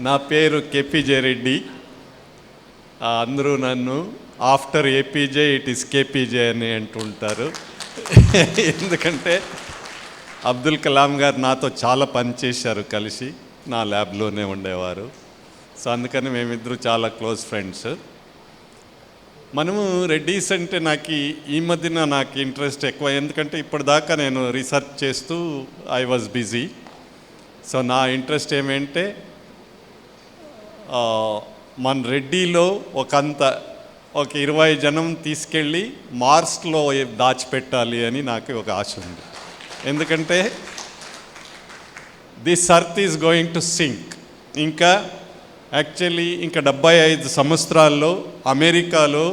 నా పేరు కేపీజే రెడ్డి. అందరూ నన్ను ఆఫ్టర్ ఏపీజే ఇట్ ఈస్ కేపీజే అని అంటుంటారు. ఎందుకంటే అబ్దుల్ కలాం గారు నాతో చాలా పనిచేశారు, కలిసి నా ల్యాబ్లోనే ఉండేవారు. సో అందుకని మేమిద్దరు చాలా క్లోజ్ ఫ్రెండ్స్. మనము రెడ్డీస్ అంటే నాకు ఈ మధ్యన నాకు ఇంట్రెస్ట్ ఎక్కువ, ఎందుకంటే ఇప్పటిదాకా నేను రీసెర్చ్ చేస్తూ ఐ వాజ్ బిజీ. సో నా ఇంట్రెస్ట్ ఏమంటే మన రెడ్డిలో ఒక 20 జనం తీసుకెళ్ళి మార్స్లో దాచిపెట్టాలి అని నాకు ఒక ఆశ ఉంది. ఎందుకంటే this earth is going to sink. ఇంకా 75 సంవత్సరాల్లో అమెరికాలో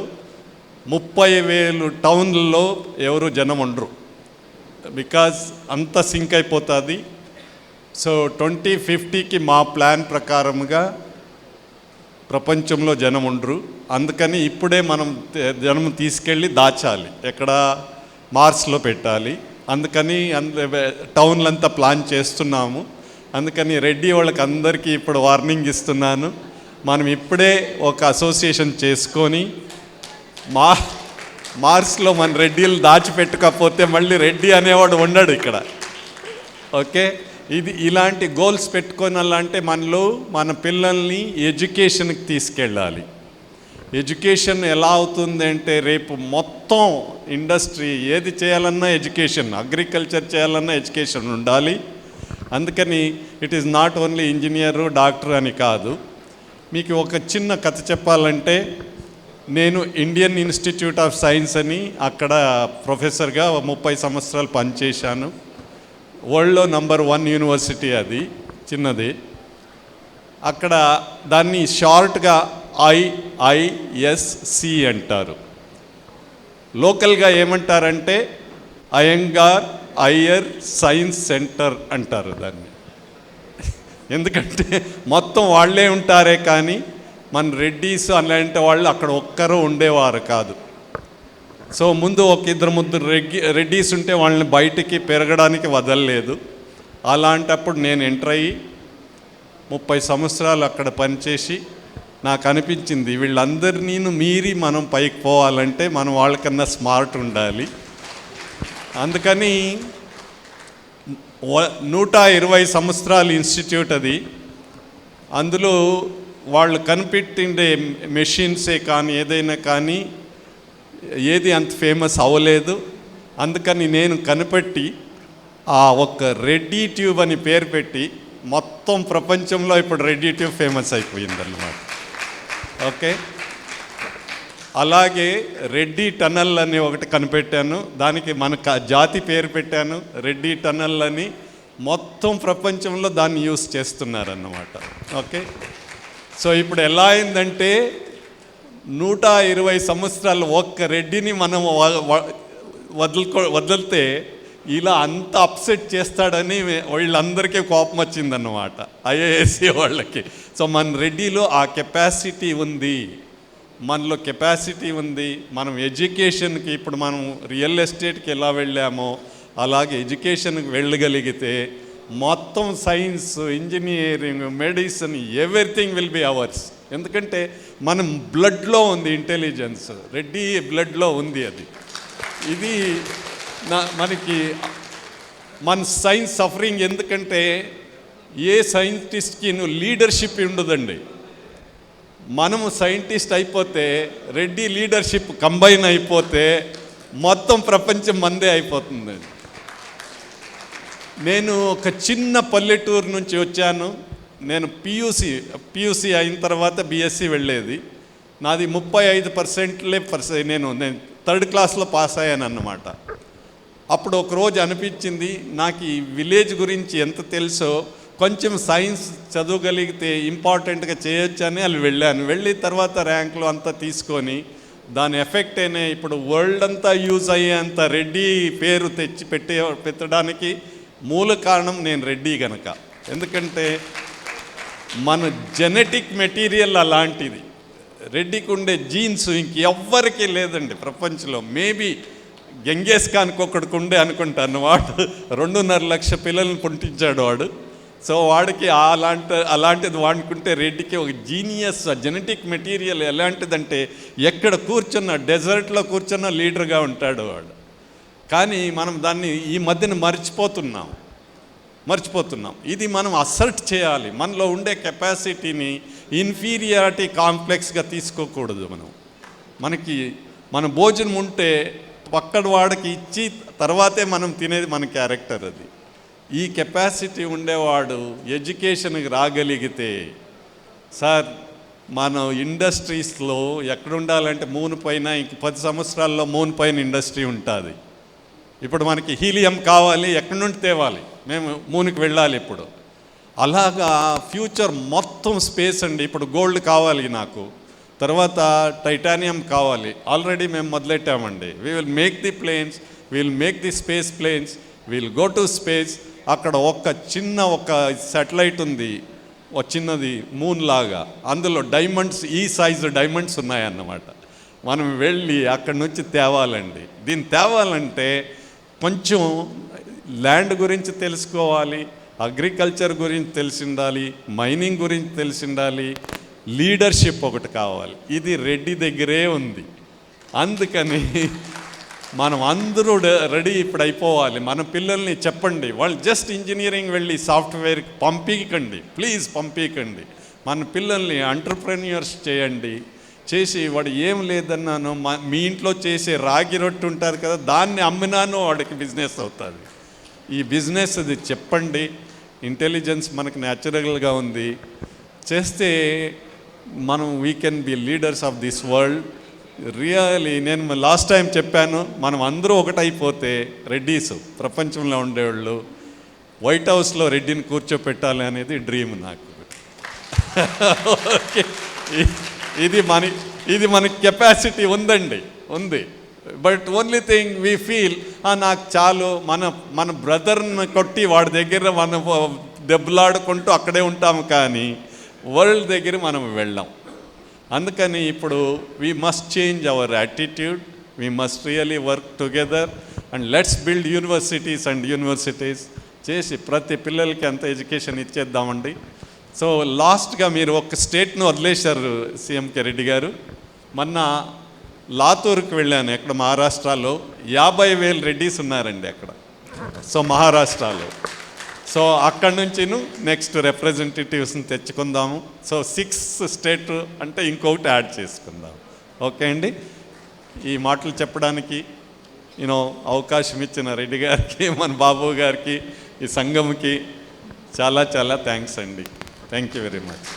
30,000 టౌన్లలో ఎవరు జనం ఉండరు, బికాజ్ అంత సింక్ అయిపోతుంది. సో 2050కి మా ప్లాన్ ప్రకారంగా ప్రపంచంలో జనం ఉండరు. అందుకని ఇప్పుడే మనం జనం తీసుకెళ్ళి దాచాలి, ఎక్కడ మార్స్లో పెట్టాలి. అందుకని టౌన్లంతా ప్లాన్ చేస్తున్నాము. అందుకని రెడ్డి వాళ్ళకి అందరికీ ఇప్పుడు వార్నింగ్ ఇస్తున్నాను, మనం ఇప్పుడే ఒక అసోసియేషన్ చేసుకొని మార్స్లో మన రెడ్డిలు దాచిపెట్టకపోతే మళ్ళీ రెడ్డి అనేవాడు ఉండడు ఇక్కడ. ఓకే, ఇలాంటి గోల్స్ పెట్టుకోనాలంటే మనలో మన పిల్లల్ని ఎడ్యుకేషన్కి తీసుకెళ్ళాలి. ఎడ్యుకేషన్ ఎలా అవుతుంది అంటే రేపు మొత్తం ఇండస్ట్రీ ఏది చేయాలన్నా ఎడ్యుకేషన్, అగ్రికల్చర్ చేయాలన్నా ఎడ్యుకేషన్ ఉండాలి. అందుకని it is not only engineer doctor అని కాదు. మీకు ఒక చిన్న కథ చెప్పాలంటే, నేను ఇండియన్ ఇన్స్టిట్యూట్ ఆఫ్ సైన్స్ అని అక్కడ ప్రొఫెసర్గా 30 సంవత్సరాలు పనిచేశాను. వరల్డ్లో నంబర్ 1 యూనివర్సిటీ, అది చిన్నది. అక్కడ దాన్ని షార్ట్గా IISC అంటారు. లోకల్గా ఏమంటారంటే అయ్యంగార్ అయ్యర్ సైన్స్ సెంటర్ అంటారు దాన్ని. ఎందుకంటే మొత్తం వాళ్ళే ఉంటారే కానీ మన రెడ్డీస్ అలాంటి వాళ్ళు అక్కడ ఒక్కరూ ఉండేవారు కాదు. సో ముందు ఒక 2-3 రెడ్డీస్ ఉంటే వాళ్ళని బయటికి పెరగడానికి వదలలేదు. అలాంటప్పుడు నేను ఎంటర్ అయ్యి 30 సంవత్సరాలు అక్కడ పనిచేసి నాకు అనిపించింది, వీళ్ళందరినీ మీరి మనం పైకి పోవాలంటే మనం వాళ్ళకన్నా స్మార్ట్ ఉండాలి. అందుకని 120 సంవత్సరాల ఇన్స్టిట్యూట్ అది. అందులో వాళ్ళు కనిపెట్టిండే మెషిన్సే కానీ ఏదైనా కానీ ఏది అంత ఫేమస్ అవ్వలేదు. అందుకని నేను కనిపెట్టి ఒక రెడ్డి ట్యూబ్ అని పేరు పెట్టి మొత్తం ప్రపంచంలో ఇప్పుడు రెడ్డి ట్యూబ్ ఫేమస్ అయిపోయిందన్నమాట. ఓకే, అలాగే రెడ్డి టనల్ అని ఒకటి కనిపెట్టాను, దానికి మన జాతి పేరు పెట్టాను రెడ్డి టనల్ అని. మొత్తం ప్రపంచంలో దాన్ని యూస్ చేస్తున్నారన్నమాట. ఓకే, సో ఇప్పుడు ఎలా అయిందంటే 120 సంవత్సరాలు ఒక్క రెడ్డిని మనం వదిలితే ఇలా అంత అప్సెట్ చేస్తాడని వీళ్ళందరికీ కోపం వచ్చిందన్నమాట, IISc వాళ్ళకి. సో మన రెడ్డిలో ఆ కెపాసిటీ ఉంది, మనలో కెపాసిటీ ఉంది. మనం ఎడ్యుకేషన్కి ఇప్పుడు మనం రియల్ ఎస్టేట్కి ఎలా వెళ్ళామో అలాగే ఎడ్యుకేషన్కి వెళ్ళగలిగితే మొత్తం science, engineering, medicine, everything will be hours. ఎందుకంటే మనం బ్లడ్లో ఉంది ఇంటెలిజెన్స్, రెడ్డి బ్లడ్లో ఉంది అది. ఇది మనకి మన సైన్స్ సఫరింగ్. ఎందుకంటే ఏ సైంటిస్ట్కి లీడర్షిప్ ఉండదండి. మనము సైంటిస్ట్ అయిపోతే రెడ్డి లీడర్షిప్ కంబైన్ అయిపోతే మొత్తం ప్రపంచం మందే అయిపోతుంది. నేను ఒక చిన్న పల్లెటూరు నుంచి వచ్చాను. నేను పియూసీ అయిన తర్వాత BSc వెళ్ళేది. నాది 35% నేను 3rd క్లాస్లో పాస్ అయ్యాను అన్నమాట. అప్పుడు ఒకరోజు అనిపించింది, నాకు ఈ విలేజ్ గురించి ఎంత తెలుసో కొంచెం సైన్స్ చదవగలిగితే ఇంపార్టెంట్గా చేయొచ్చు అని అది వెళ్ళాను. వెళ్ళి తర్వాత ర్యాంకులు అంతా తీసుకొని దాని ఎఫెక్ట్ అయినా ఇప్పుడు వరల్డ్ అంతా యూజ్ అయ్యేంత రెడ్డి పేరు పెట్టడానికి మూల కారణం నేను రెడ్డి కనుక. ఎందుకంటే మన జెనెటిక్ మెటీరియల్ అలాంటిది. రెడ్డికి ఉండే జీన్స్ ఇంకెవ్వరికీ లేదండి ప్రపంచంలో. మేబీ గెంగేస్ ఖాన్కి ఒకడికి ఉండే అనుకుంటాను. వాడు 2.5 లక్ష పిల్లల్ని పుట్టించాడు వాడు. సో వాడికి అలాంటిది వాడుకుంటే రెడ్డికి ఒక జీనియస్ జెనెటిక్ మెటీరియల్ ఎలాంటిదంటే ఎక్కడ కూర్చున్న డెజర్ట్లో కూర్చున్న లీడర్గా ఉంటాడు వాడు. కానీ మనం దాన్ని ఈ మధ్యన మర్చిపోతున్నాం. ఇది మనం అసర్ట్ చేయాలి. మనలో ఉండే కెపాసిటీని ఇన్ఫీరియారిటీ కాంప్లెక్స్గా తీసుకోకూడదు. మన భోజనం ఉంటే పక్కన వాడికి ఇచ్చి తర్వాతే మనం తినేది మన క్యారెక్టర్. అది ఈ కెపాసిటీ ఉండేవాడు ఎడ్యుకేషన్కి రాగలిగితే, సార్ మన ఇండస్ట్రీస్లో ఎక్కడ ఉండాలంటే మూన్ పైన ఇంక 10 సంవత్సరాల్లో మూన్ పైన ఇండస్ట్రీ ఉంటుంది. ఇప్పుడు మనకి హీలియం కావాలి, ఎక్కడి నుండి తేవాలి, మేము మూన్కి వెళ్ళాలి. ఇప్పుడు అలాగా ఫ్యూచర్ మొత్తం స్పేస్ అండి. ఇప్పుడు గోల్డ్ కావాలి నాకు, తర్వాత టైటానియం కావాలి. ఆల్రెడీ మేము మొదలెట్టామండి. We will make the planes, will make the space planes, will go to space. అక్కడ ఒక శాటిలైట్ ఉంది, ఒక చిన్నది మూన్ లాగా, అందులో డైమండ్స్, ఈ సైజు డైమండ్స్ ఉన్నాయన్నమాట. మనం వెళ్ళి అక్కడి నుంచి తేవాలండి. దీన్ని తేవాలంటే కొంచెం ల్యాండ్ గురించి తెలుసుకోవాలి, అగ్రికల్చర్ గురించి తెలిసి ఉండాలి, మైనింగ్ గురించి తెలిసి ఉండాలి, లీడర్షిప్ ఒకటి కావాలి. ఇది రెడ్డి దగ్గరే ఉంది. అందుకని మనం అందరూ రెడీ ఇప్పుడు అయిపోవాలి. మన పిల్లల్ని చెప్పండి, వాళ్ళు జస్ట్ ఇంజనీరింగ్ వెళ్ళి సాఫ్ట్వేర్కి పంపించకండి, ప్లీజ్ పంపించకండి. మన పిల్లల్ని ఎంటర్ప్రెన్యూర్స్ చేయండి. చేసి వాడు ఏం లేదన్నాను, మీ ఇంట్లో చేసే రాగి రొట్టె ఉంటారు కదా, దాన్ని అమ్మినాను వాడికి బిజినెస్ అవుతుంది. ఈ బిజినెస్ అది చెప్పండి. ఇంటెలిజెన్స్ మనకు న్యాచురల్గా ఉంది. చేస్తే మనం we can be leaders of this world. Really నేను లాస్ట్ టైం చెప్పాను, మనం అందరూ ఒకటైపోతే రెడ్డీస్ ప్రపంచంలో ఉండేవాళ్ళు వైట్ హౌస్లో రెడ్డిని కూర్చోపెట్టాలి అనేది డ్రీమ్ నాకు. ఓకే, ఇది మనకి కెపాసిటీ ఉందండి, ఉంది. But only thing we feel నాకు చాలు, మన బ్రదర్ని కొట్టి వాడి దగ్గర మనం దెబ్బలాడుకుంటూ అక్కడే ఉంటాము, కానీ వరల్డ్ దగ్గర మనం వెళ్ళాం. అందుకని ఇప్పుడు we must change our attitude, we must really work together and let's build universities చేసి ప్రతి పిల్లలకి అంత ఎడ్యుకేషన్ ఇచ్చేద్దామండి. సో లాస్ట్గా మీరు ఒక స్టేట్ను వదిలేశారు సీఎంకే రెడ్డి గారు. మొన్న లాతూర్కి వెళ్ళాను, ఎక్కడ మహారాష్ట్రలో 50,000 రెడ్డీస్ ఉన్నారండి అక్కడ. సో మహారాష్ట్రలో, సో అక్కడి నుంచి నెక్స్ట్ రిప్రజెంటేటివ్స్ని తెచ్చుకుందాము. సో 6 స్టేట్ అంటే ఇంకొకటి యాడ్ చేసుకుందాం. ఓకే అండి, ఈ మాటలు చెప్పడానికి అవకాశం ఇచ్చిన రెడ్డి గారికి, మన బాబు గారికి, ఈ సంఘంకి చాలా చాలా థ్యాంక్స్ అండి. Thank you very much.